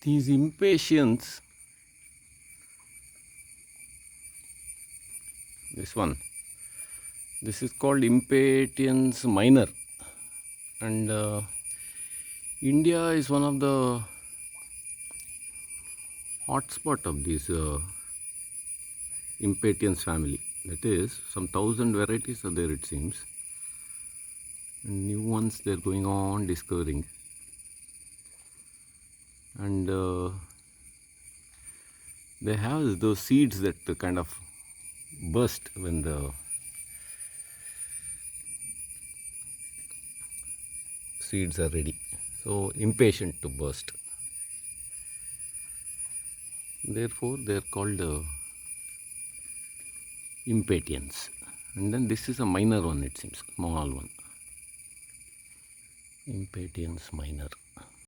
These impatiens, this is called Impatiens minor, and India is one of the hotspot of this Impatiens family. That is, some 1,000 varieties are there, it seems, and new ones they're going on discovering. And they have those seeds that kind of burst when the seeds are ready. So impatient to burst. Therefore, they are called impatiens. And then this is a minor one, it seems, small one. Impatiens minor.